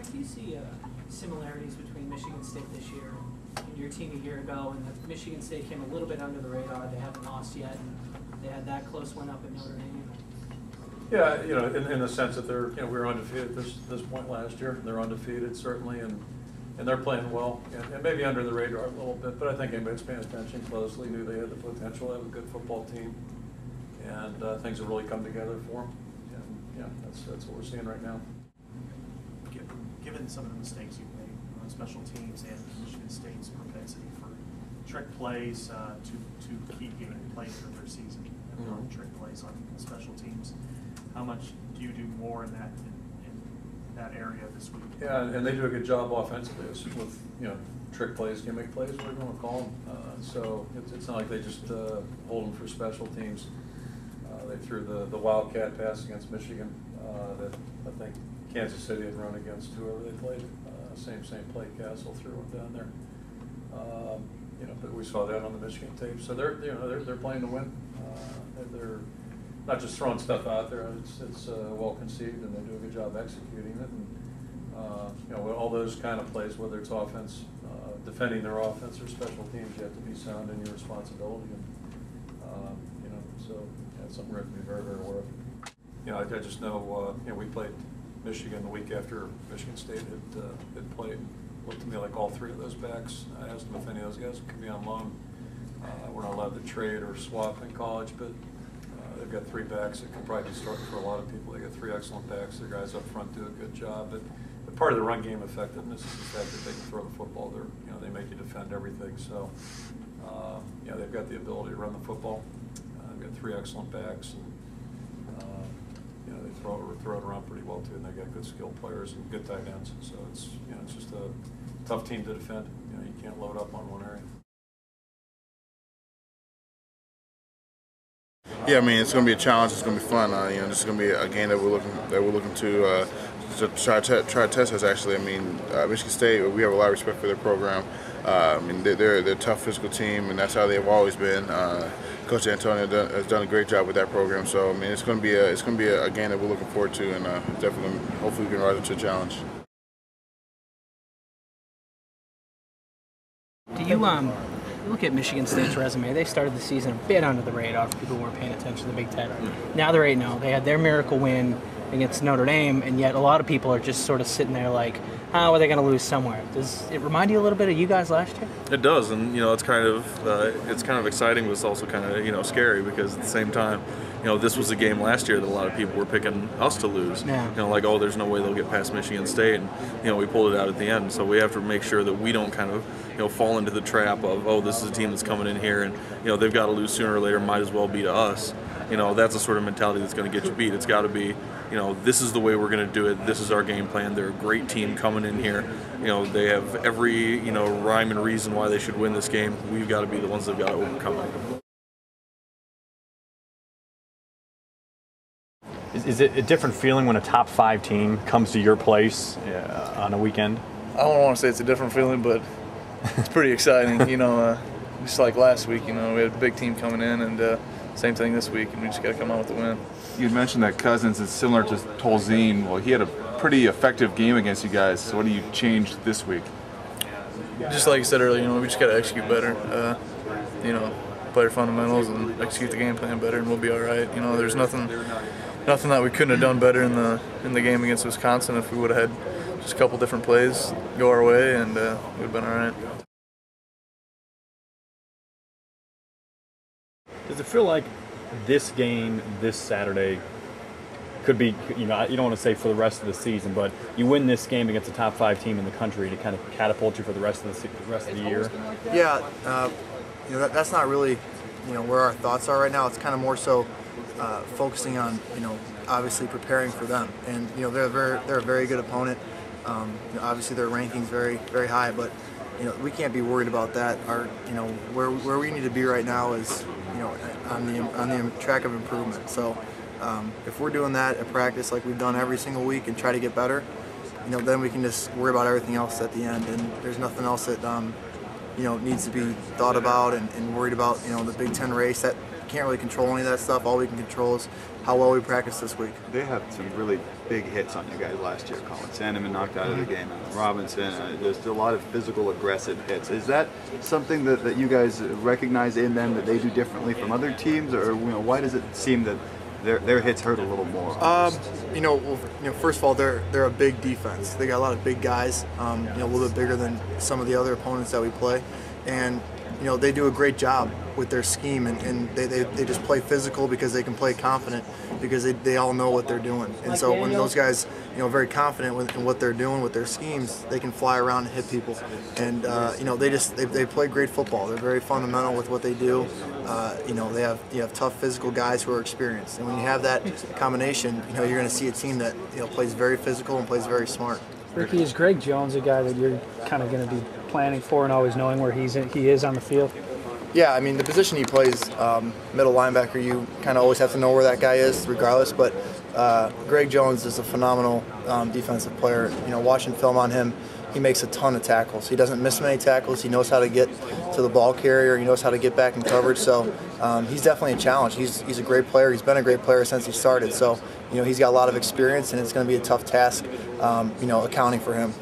Rick, do you see similarities between Michigan State this year and your team a year ago? And that Michigan State came a little bit under the radar. They haven't lost yet. And they had that close one up at Notre Dame. Yeah, in the sense that they're, we were undefeated at this point last year. They're undefeated certainly, and they're playing well, and maybe under the radar a little bit. But I think anybody's paying attention closely knew they had the potential to have a good football team, and things have really come together for them. And yeah, that's what we're seeing right now. Given some of the mistakes you've made on special teams and Michigan State's propensity for trick plays to keep getting played through their season, and trick plays on special teams, how much do you do more in that area this week? Yeah, and they do a good job offensively with trick plays, gimmick plays, whatever you want to call them. So it's not like they just hold them for special teams. They threw the Wildcat pass against Michigan that I think Kansas City had run against whoever they played. Same play. Castle threw them down there. But we saw that on the Michigan tape. So they're playing to win. They're not just throwing stuff out there. It's well conceived, and they do a good job executing it. And all those kind of plays, whether it's offense, defending their offense, or special teams, you have to be sound in your responsibility. And so that's something we have to be very, very aware of. I just know we played Michigan the week after Michigan State had played. Looked to me like all three of those backs. I asked them if any of those guys could be on loan. We're not allowed to trade or swap in college, but they've got three backs that can probably be starting for a lot of people. They got three excellent backs. Their guys up front do a good job. But part of the run game effectiveness is the fact that they can throw the football. They make you defend everything. So they've got the ability to run the football. They've got three excellent backs. And, they throw it around pretty well too, and they got good skilled players and good tight ends. So it's just a tough team to defend. You can't load up on one area. Yeah, I mean, it's going to be a challenge. It's going to be fun. This is going to be a game that we're looking to try to test us. Actually, I mean, Michigan State, we have a lot of respect for their program. I mean, they're a tough physical team, and that's how they've always been. Coach Antonio has done a great job with that program. So I mean, it's going to be a game that we're looking forward to, and definitely, hopefully, we can rise up to the challenge. Do you look at Michigan State's resume? They started the season a bit under the radar for people who weren't paying attention to the Big Ten. Now they're 8-0. They had their miracle win against Notre Dame, and yet a lot of people are just sort of sitting there like, how are they going to lose somewhere? Does it remind you a little bit of you guys last year? It does, and it's kind of exciting, but it's also kind of scary because at the same time, this was a game last year that a lot of people were picking us to lose. Yeah. Like, oh, there's no way they'll get past Michigan State, and we pulled it out at the end. So we have to make sure that we don't kind of fall into the trap of, oh, this is a team that's coming in here and they've got to lose sooner or later, might as well be to us. That's the sort of mentality that's going to get you beat. It's got to be, this is the way we're going to do it. This is our game plan. They're a great team coming in here. They have every, rhyme and reason why they should win this game. We've got to be the ones that have got to overcome it. Is it a different feeling when a top 5 team comes to your place on a weekend? I don't want to say it's a different feeling, but it's pretty exciting. Just like last week, we had a big team coming in, and same thing this week, and we just got to come out with the win. You mentioned that Cousins is similar to Tolzien. Well, he had a pretty effective game against you guys. So what do you change this week? Just like you said earlier, we just got to execute better. Play our fundamentals and execute the game plan better, and we'll be all right. There's nothing that we couldn't have done better in the game against Wisconsin if we would have had just a couple different plays go our way, and we'd have been all right. Does it feel like this game, this Saturday, could be, you don't want to say for the rest of the season, but you win this game against a top 5 team in the country to kind of catapult you for the rest of the year? Yeah, that's not really, where our thoughts are right now. It's kind of more so focusing on, obviously preparing for them. And they're a very good opponent. Obviously their ranking's very, very high, but we can't be worried about that. Our, where we need to be right now is, on the track of improvement. So if we're doing that at practice like we've done every single week and try to get better, then we can just worry about everything else at the end. And there's nothing else that needs to be thought about and worried about. The Big Ten race, that can't really control any of that stuff. All we can control is how well we practice this week. They had some really big hits on you guys last year. Colin Sandeman knocked out of the game. Robinson, there's a lot of physical, aggressive hits. Is that something that you guys recognize in them that they do differently from other teams, or why does it seem that their hits hurt a little more? First of all, they're a big defense. They got a lot of big guys, a little bit bigger than some of the other opponents that we play, and they do a great job with their scheme, and they just play physical because they can play confident because they all know what they're doing. And so when those guys, are very confident in what they're doing with their schemes, they can fly around and hit people. And they play great football. They're very fundamental with what they do. You have tough physical guys who are experienced, and when you have that combination, you're going to see a team that plays very physical and plays very smart. Ricky, is Greg Jones a guy that you're kind of going to be planning for and always knowing where he is on the field? Yeah, I mean, the position he plays, middle linebacker, you kind of always have to know where that guy is regardless, but Greg Jones is a phenomenal defensive player. Watching film on him, he makes a ton of tackles. He doesn't miss many tackles. He knows how to get to the ball carrier. He knows how to get back in coverage. So he's definitely a challenge. He's a great player. He's been a great player since he started. So he's got a lot of experience, and it's going to be a tough task, accounting for him.